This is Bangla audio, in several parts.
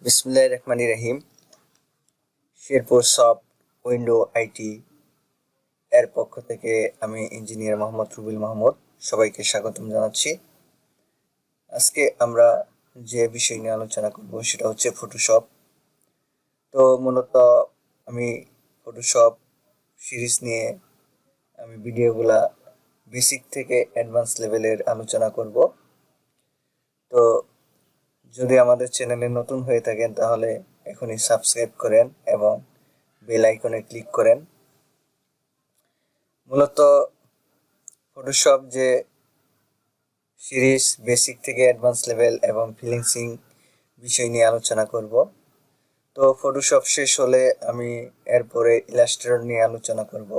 বিসমিল্লাহির রহমানির রহিম। শেরপুর সব উইন্ডো আইটি এর পক্ষ থেকে আমি ইঞ্জিনিয়ার মোহাম্মদ রুবেল মাহমুদ সবাইকে স্বাগতম জানাচ্ছি। আজকে আমরা যে বিষয় নিয়ে আলোচনা করব সেটা হচ্ছে ফটোশপ। তো মূলত আমি ফটোশপ সিরিজ নিয়ে আমি ভিডিওগুলা বেসিক থেকে অ্যাডভান্স লেভেলের আলোচনা করব। তো যদি আমাদের চ্যানেলে নতুন হয়ে থাকেন তাহলে এখনই সাবস্ক্রাইব করেন এবং বেল আইকনে ক্লিক করেন। মূলত ফটোশপ যে সিরিজ বেসিক থেকে অ্যাডভান্স লেভেল এবং ফ্রিল্যান্সিং বিষয় নিয়ে আলোচনা করব। তো ফটোশপ শেষ হলে আমি এরপরে ইলাস্ট্রেটর নিয়ে আলোচনা করব,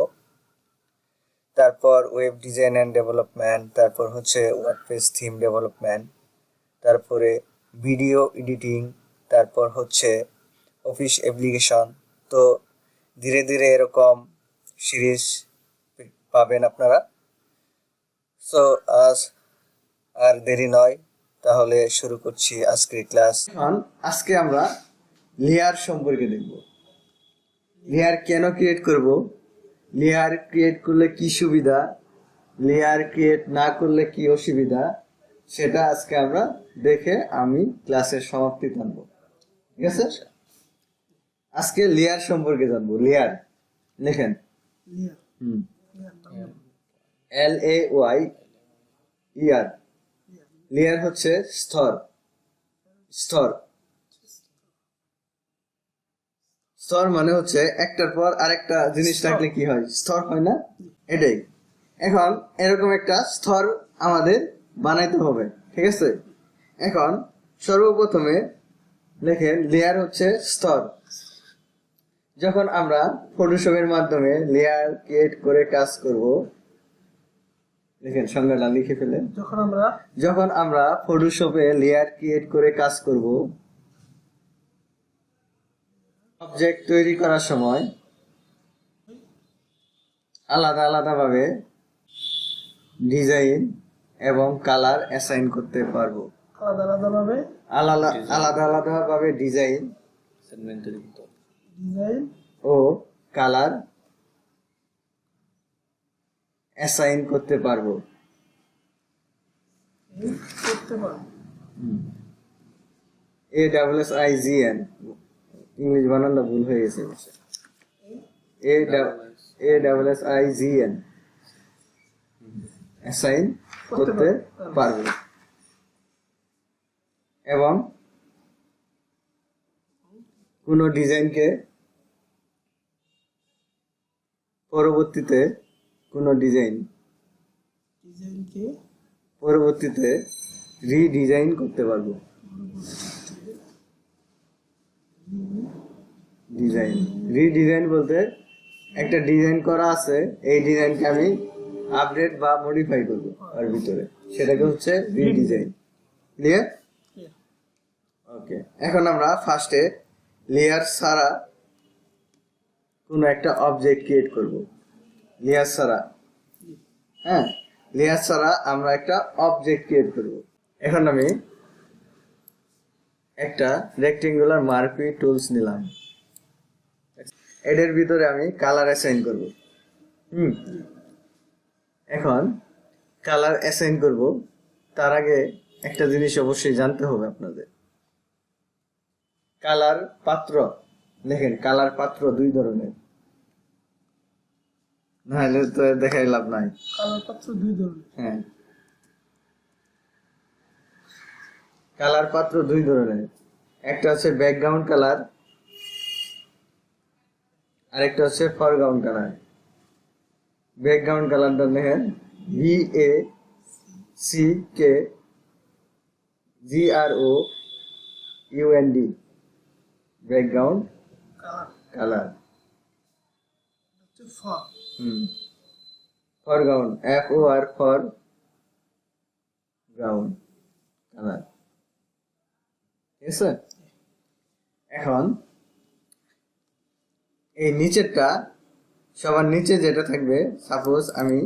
তারপর ওয়েব ডিজাইন অ্যান্ড ডেভেলপমেন্ট, তারপর হচ্ছে ওয়ার্ডপ্রেস থিম ডেভেলপমেন্ট, তারপরে ভিডিও এডিটিং, তারপর হচ্ছে অফিস অ্যাপ্লিকেশন। তো ধীরে ধীরে এরকম সিরিজ পাবেন আপনারা। সো আর দেরি নয়, তাহলে শুরু করছি আজকের ক্লাস। আজকে আমরা লেয়ার সম্পর্কে দেখব। লেয়ার কেন ক্রিয়েট করব, লেয়ার ক্রিয়েট করলে কি সুবিধা, লেয়ার ক্রিয়েট না করলে কি অসুবিধা, সেটা আজকে আমরা দেখে আমি ক্লাসের সমাপ্তি টানব। ঠিক আছে, আজকে লেয়ার সম্পর্কে জানবো। লেয়ার লেখেন LAYER। লেয়ার হচ্ছে স্তর। স্তর স্তর মানে হচ্ছে একটার পর আরেকটা জিনিস রাখলে কি হয়, স্তর হয় না? এটাই। এখন এরকম একটা স্তর আমাদের বানাইতে হবে। ঠিক আছে, এখন সর্বপ্রথমে লেখেন লেয়ার হচ্ছে স্তর। যখন আমরা ফটোশপের মাধ্যমে লেয়ার ক্রিয়েট করে কাজ করব, দেখেন সংজ্ঞাটা লিখে ফেলেন। যখন আমরা ফটোশপে লেয়ার ক্রিয়েট করে কাজ করব, অবজেক্ট তৈরি করার সময় আলাদা আলাদাভাবে ডিজাইন এবং কালার অ্যাসাইন করতে পারবো। আলাদা আলাদাভাবে ডিজাইন ও কালার অ্যাসাইন করতে পারবো। ASSIGN, ইংলিশ বানানটা ভুল হয়ে গেছে। ASSIGN অ্যাসাইন করতে পারবো এবং কোনো ডিজাইনকে পরবর্তীতে রিডিজাইন করতে পারবো। রিডিজাইন বলতে একটা ডিজাইন করা আছে, এই ডিজাইনকে আমি আপডেট বা মডিফাই করবো আর ভিতরে, সেটাকে হচ্ছে রিডিজাইন। ক্লিয়ার? ওকে, এখন আমরা ফার্স্টে লেয়ার ছাড়া কোনো একটা অবজেক্ট ক্রিয়েট করব। লেয়ার ছাড়া, হ্যাঁ, লেয়ার ছাড়া আমরা একটা অবজেক্ট ক্রিয়েট করব। এখন আমি একটা রেক্টেঙ্গুলার মার্কুই টুলস নিলাম। এর ভিতরে আমি কালার অ্যাসাইন করব। এখন কালার অ্যাসাইন করব, তার আগে একটা জিনিস অবশ্যই জানতে হবে আপনাদের। কালার পাত্র, দেখেন কালার পাত্র দুই ধরনের, নাহলে তো দেখাই লাভ নাই। কালার পাত্র দুই ধরনের, হ্যাঁ, কালার পাত্র দুই ধরনের। একটা হচ্ছে ব্যাকগ্রাউন্ড কালার, আরেকটা হচ্ছে ফরগ্রাউন্ড কালার। ব্যাকগ্রাউন্ড কালারটা দেখেন BACKGROUND, background colour. Foreground FOR, for ground colour. ঠিক আছে, এখন এই নিচেরটা, সবার নিচে যেটা থাকবে, সাপোজ আমি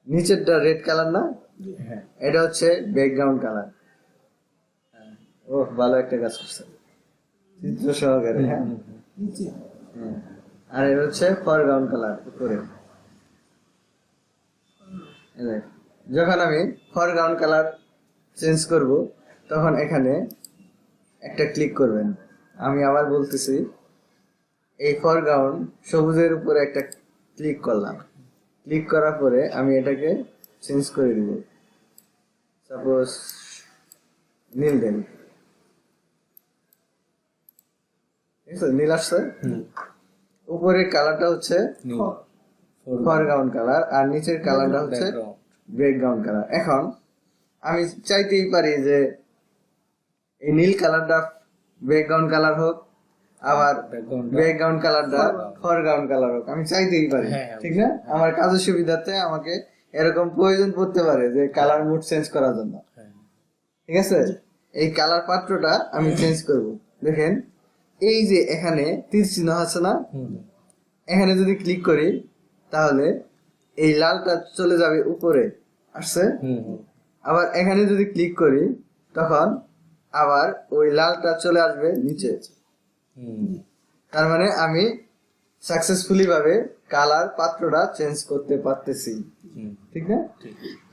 নিচেরটা রেড কালার না, হ্যাঁ এটা হচ্ছে ব্যাকগ্রাউন্ড কালার। ও ভালো একটা কাজ করছে, চিত্র সহকারে। হ্যাঁ হ্যাঁ। আর এটা হচ্ছে ফরগ্রাউন্ড কালার উপরে। এই দেখ, যখন আমি ফরগ্রাউন্ড কালার চেঞ্জ করব তখন এখানে একটা ক্লিক করবেন। আমি আবার বলতেছি, এই ফরগ্রাউন্ড সবুজের উপরে একটা ক্লিক করলাম। ক্লিক করার পরে আমি এটাকে চেঞ্জ করে দিব, সাপোজ নীল দেন। ঠিক আছে, নীল আসছে। উপরের কালারটা হচ্ছে ফরগ্রাউন্ড কালার আর নিচের কালারটা হচ্ছে ব্যাকগ্রাউন্ড কালার। এখন আমি চাইতেই পারি যে এই নীল কালারটা ব্যাকগ্রাউন্ড কালার হোক, আবার ব্যাকগ্রাউন্ড কালারটা ফরগ্রাউন্ড কালার হোক, আমি চাইতেই পারি। ঠিক না? আমার কাজের সুবিধাতে আমাকে এরকম প্রয়োজন পড়তে পারে যে কালার মুড চেঞ্জ করার জন্য। ঠিক আছে, এই কালার পাত্রটা আমি চেঞ্জ করব। দেখেন, এই যে এখানে তীর চিহ্ন আছে না, এখানে যদি ক্লিক করি তাহলে এই লালটা চলে যাবে উপরে, আসছে। আবার এখানে যদি ক্লিক করি তখন আবার ওই লালটা চলে আসবে নিচে। তার মানে আমি সাকসেসফুলি ভাবে কালার পাত্রটা চেঞ্জ করতে পারতেছি। ঠিক না?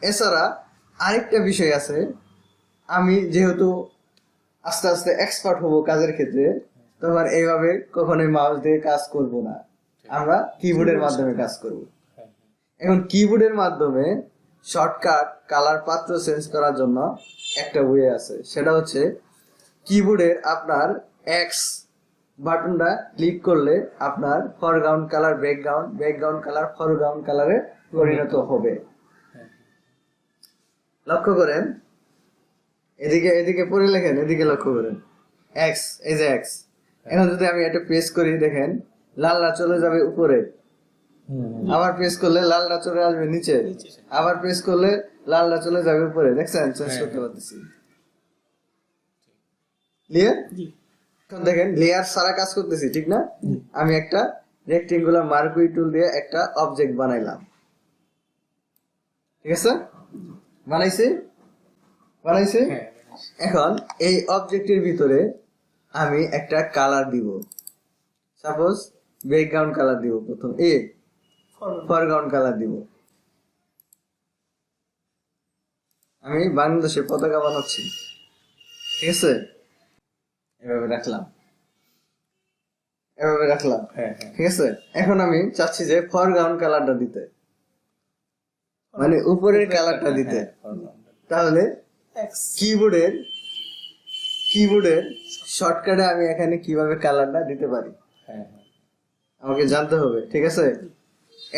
এছাড়া আরেকটা বিষয় আছে, আমি যেহেতু আস্তে আস্তে এক্সপার্ট হব কাজের ক্ষেত্রে, তখন এইভাবে কখনোই মাউস দিয়ে কাজ করব না, আমরা কিবোর্ডের মাধ্যমে কাজ করব। এখন কিবোর্ডের মাধ্যমে শর্টকাট কালার পাত্র চেঞ্জ করার জন্য একটা ওয়ে আছে, সেটা হচ্ছে কিবোর্ডের আপনার এক্স বাটনটা ক্লিক করলে আপনার foreground colour background, background colour foreground কালারে পরিণত হবে। লক্ষ্য করেন, এদিকে এদিকে পড়ে লেখেন, এদিকে লক্ষ্য করেন, এক্স, এই যে এক্স। এখন যদি আমি এটা প্রেস করি, দেখেন লালটা চলে যাবে উপরে, আবার প্রেস করলে লালটা চলে আসবে নিচে, আবার প্রেস করলে লালটা চলে যাবে উপরে। দেখছেন, চেঞ্জ করতে পারতেছি। ক্লিয়ার? এখন দেখেন লেয়ার সারা কাজ করতেছি, ঠিক না? আমি একটা রেক্টেঙ্গুলার মার্কুই টুল দিয়ে একটা অবজেক্ট বানাইলাম। ঠিক আছে, বানাইছি। এখন এই অবজেক্টের ভিতরে আমি একটা কালার দিব, সাপোজ ব্যাকগ্রাউন্ড কালার দিব, প্রথম ফরগ্রাউন্ড কালার দিব। আমি বাংলাদেশের পতাকা বানাচ্ছি। ঠিক আছে, এভাবে রাখলাম। ঠিক আছে, এখন আমি চাচ্ছি যে ফরগ্রাউন্ড কালারটা দিতে, মানে উপরের কালারটা দিতে। তাহলে কিবোর্ডের শর্টকাটে আমি এখানে কিভাবে কালারটা দিতে পারি আমাকে জানতে হবে। ঠিক আছে,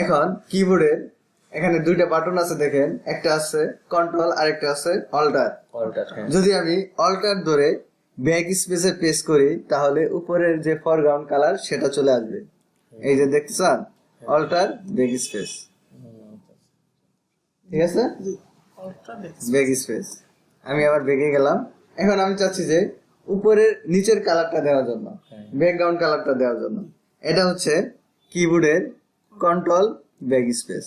এখন কিবোর্ডের এখানে দুইটা বাটন আছে, দেখেন, একটা আছে কন্ট্রোল আর একটা আছে অল্টার। যদি আমি অল্টার ধরে ব্যাক স্পেসে প্রেস করি তাহলে উপরের যে ফরগ্রাউন্ড কালার সেটা চলে আসবে। এই যে দেখতেছেন, অল্টার ব্যাক স্পেস। ঠিক আছে, ব্যাক স্পেস। আমি আবার ব্যাকে গেলাম। এখন আমি চাচ্ছি যে উপরের নিচের কালারটা দেওয়ার জন্য, ব্যাকগ্রাউন্ড কালারটা দেওয়ার জন্য, এটা হচ্ছে কিবোর্ডের control back space.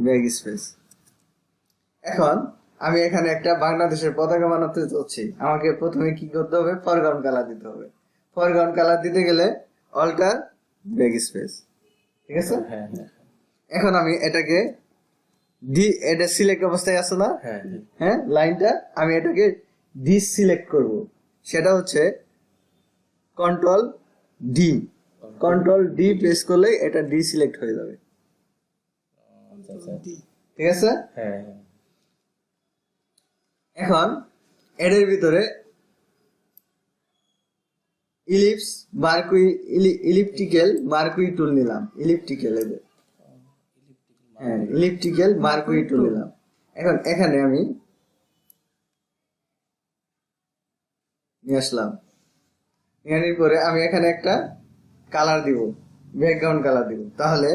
Back space. এখন আমি এখানে একটা বাংলাদেশের পতাকা বানাতে চাচ্ছি, আমাকে প্রথমে কি করতে হবে? ফরগ্রাউন্ড কালার দিতে হবে। ফরগ্রাউন্ড কালার দিতে গেলে অল্টার ব্যাক স্পেস। ঠিক আছে, এখন আমি এটাকে এটা সিলেক্ট অবস্থায় আছে না, হ্যাঁ, লাইনটা, আমি এটাকে ডিসিলেক্ট করব। সেটা হচ্ছে কন্ট্রোল ডি প্রেস করলে এটা ডিসিলেক্ট হয়ে যাবে। ঠিক আছে, এখন এর ভিতরে ইলিপ্টিক্যাল মার্কুই টুল নিলাম। ইলিপ্টিক্যাল মার্কুই টুল নিলাম। এখন এখানে আমি নিয়ে আসলাম। এখানের পরে আমি এখানে একটা কালার দিব, ব্যাকগ্রাউন্ড কালার দিব। তাহলে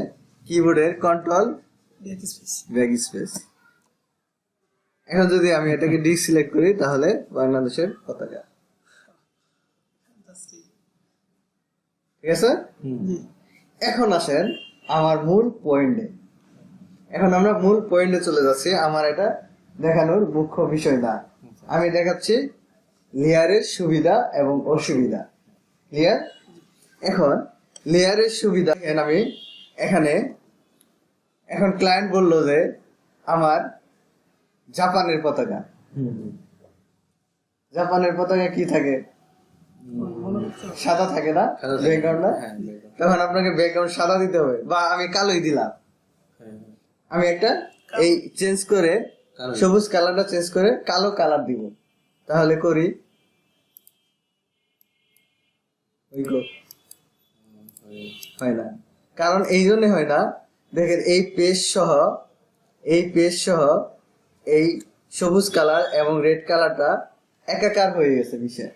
কিবোর্ডের কন্ট্রোল ব্যাক স্পেস। এখন যদি আমি এটাকে ডিসিলেক্ট করি তাহলে বাংলাদেশের পতাকা। ঠিক আছে, এখন আসেন আমার মূল পয়েন্টে। এখন আমরা মূল পয়েন্টে চলে যাচ্ছি, আমার এটা দেখানোর মুখ্য বিষয় না, আমি দেখাচ্ছি লেয়ারের সুবিধা এবং অসুবিধা। ক্লিয়ার? এখন লেয়ারের সুবিধা আমি এখানে, এখন ক্লায়েন্ট বলল যে আমার জাপানের পতাকা, জাপানের পতাকা কি থাকে, সাদা থাকে না ব্যাকগ্রাউন্ডটা, তখন আপনাকে ব্যাকগ্রাউন্ড সাদা দিতে হবে, বা আমি কালোই দিলাম, আমি একটা এই চেঞ্জ করে সবুজ কালারটা চেঞ্জ করে কালো কালার দিব, তাহলে করি হয় না। কারণ এই জন্য হয় না, দেখেন এই পেজ সহ এই সবুজ কালার এবং রেড কালারটা একাকার হয়ে গেছে বিষয়।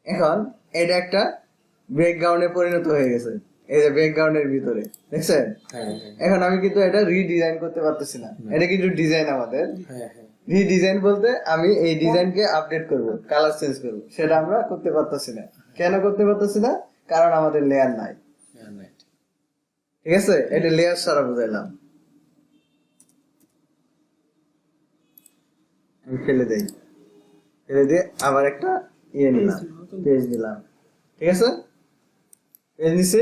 এখন এটা একটা ব্যাকগ্রাউন্ডে পরিণত হয়ে গেছে, এই যে ব্যাকগ্রাউন্ডের ভিতরে দেখছেন। এখন আমি কিন্তু এটা রিডিজাইন করতে পারতেছি না, এটা কিন্তু ডিজাইন আমাদের। রিডিজাইন বলতে আমি এই ডিজাইনকে আপডেট করব, কালার চেঞ্জ করব, সেটা আমরা করতে পারতেছি না। কেন করতে পারতেছি না? কারণ আমাদের লেয়ার নাই। ঠিক আছে, এটা লেয়ার ছাড়া বুঝাইলাম। আমি ফেলে দিয়ে আবার একটা নিলাম, পেজ নিলাম। ঠিক আছে, পেজ নিছি।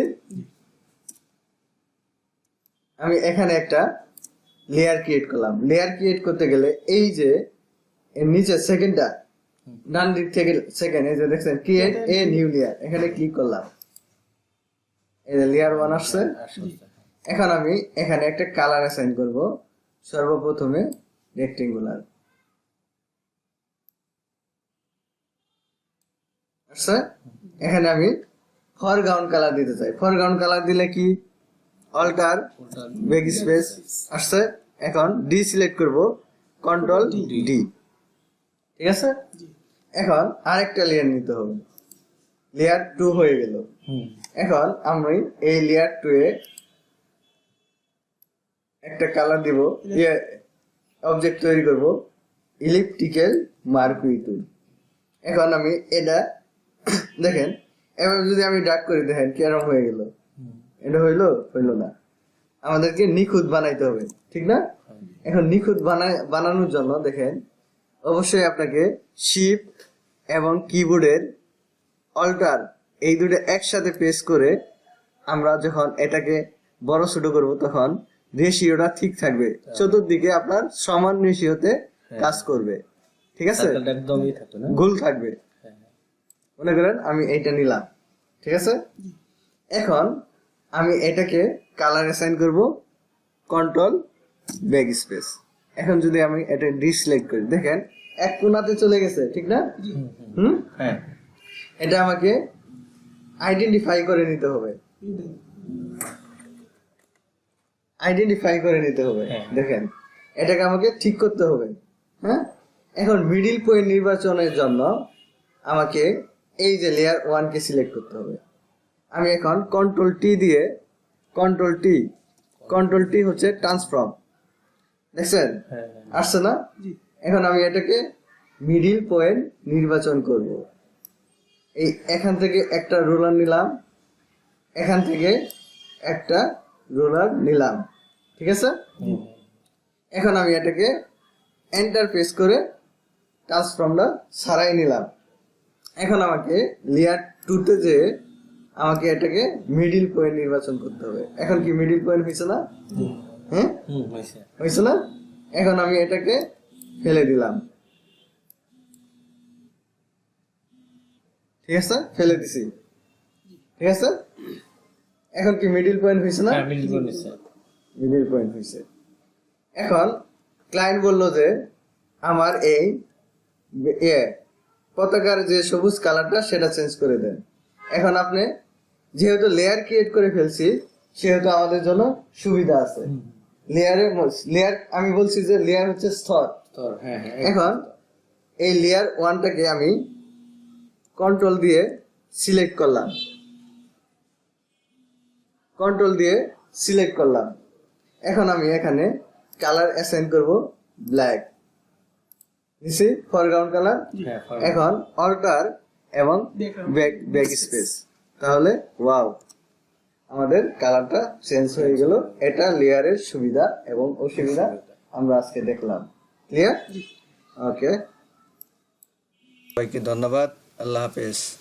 আমি এখানে একটা লেয়ার ক্রিয়েট করলাম। লেয়ার ক্রিয়েট করতে গেলে এই যে এর নিচে সেকেন্ডটা, ডান দিক থেকে সেকেন্ড, এই যে দেখছেন ক্রিয়েট এ নিউ লেয়ার, এখানে ক্লিক করলাম, এই যে লেয়ার 1 আসছে। এখন আমি এখানে একটা কালার অ্যাসাইন করব, সর্বপ্রথমে রেক্টেঙ্গুলার আসছে। এখানে আমি ফরগ্রাউন্ড কালার দিতে চাই। ফরগ্রাউন্ড কালার দিলে কি, অল্টার ব্যাক স্পেস আসছে। এখন ডি সিলেক্ট করব, কন্ট্রোল ডি। ঠিক আছে, এখন আরেকটা লেয়ার নিতে হবে, লেয়ার 2 হয়ে গেল। এখন আমি এই লেয়ার 2 এ একটা কালার দিব, অবজেক্ট তৈরি করব, ইলিপটিক্যাল মার্কুই টুল। এখন আমি এটা দেখেন, এবার যদি আমি ড্র্যাগ করি, দেখেন কিরকম হয়ে গেল। এটা হইলো না, আমাদেরকে নিখুঁত বানাইতে হবে, ঠিক না? এখন নিখুঁত বানানোর জন্য দেখেন, অবশ্যই আপনাকে শিফট এবং কিবোর্ডের অল্টার এই দুটো একসাথে প্রেস করে আমরা যখন এটাকে বড় ছোট করব, তখন রেশিওটা ঠিক থাকবে, চতুর্দিকে আপনার সমান রেশিওতে কাজ করবে। ঠিক আছে, একদমই থাকবে না, গোল থাকবে। মনে করেন আমি এইটা নিলাম, ঠিক আছে। এখন আমি এটাকে কালার অ্যাসাইন করব, কন্ট্রোল ব্যাক স্পেস। এখন যদি আমি এটা ডিসিলেক্ট করি, দেখেন এক কোণাতে চলে গেছে, ঠিক না? হ্যাঁ, এটা আমাকে আইডেন্টিফাই করে নিতে হবে, দেখেন এটাকে আমাকে ঠিক করতে হবে। হ্যাঁ, এখন মিডিল পয়েন্ট নির্বাচনের জন্য আমাকে এই যে লেয়ার 1 কে সিলেক্ট করতে হবে। আমি এখন কন্ট্রোল টি হচ্ছে ট্রান্সফর্ম, দেখছেন আসছে না? এখন আমি এটাকে মিডিল পয়েন্ট নির্বাচন করব। এই এখান থেকে একটা রোলার নিলাম, এখান থেকে একটা রোলার নিলাম, ঠিক আছে। এখন আমি এটাকে এন্টার প্রেস করে ট্রান্সফর্মটা ছাড়াই নিলাম। এখন আমাকে লেয়ার 2 তে যে আমাকে এটাকে মিডিল পয়েন্ট নির্বাচন করতে হবে। এখন কি মিডিল পয়েন্ট হয়েছে না? হ্যাঁ, হয়েছে না? এখন আমি এটাকে ফেলে দিলাম, ঠিক আছে, ফেলে দিছি, ঠিক আছে। এখন কি মিডিল পয়েন্ট হয়েছে না? মিডিল পয়েন্ট হয়েছে। এখন ক্লায়েন্ট বলল যে আমার এই পতাকার যে সবুজ কালারটা সেটা চেঞ্জ করে দেন। এখন আপনি যেহেতু লেয়ার ক্রিয়েট করে ফেলছি, সেহেতু আমাদের জন্য সুবিধা আছে। লেয়ার আমি বলছি যে লেয়ার হচ্ছে স্তর। এখন এই লেয়ার 1টাকে আমি কন্ট্রোল দিয়ে সিলেক্ট করলাম, এখন আমি এখানে কালার অ্যাসাইন করব ব্ল্যাক, নিচে ফরগ্রাউন্ড কালার। এখন অল্টার এবং ব্যাক স্পেস, তাহলে ওয়াও, আমাদের কালারটা চেঞ্জ হয়ে গেল। এটা লেয়ারের সুবিধা এবং অসুবিধা আমরা আজকে দেখলাম। ক্লিয়ার? ওকে, সবাইকে ধন্যবাদ। আল্লাহ হাফেজ।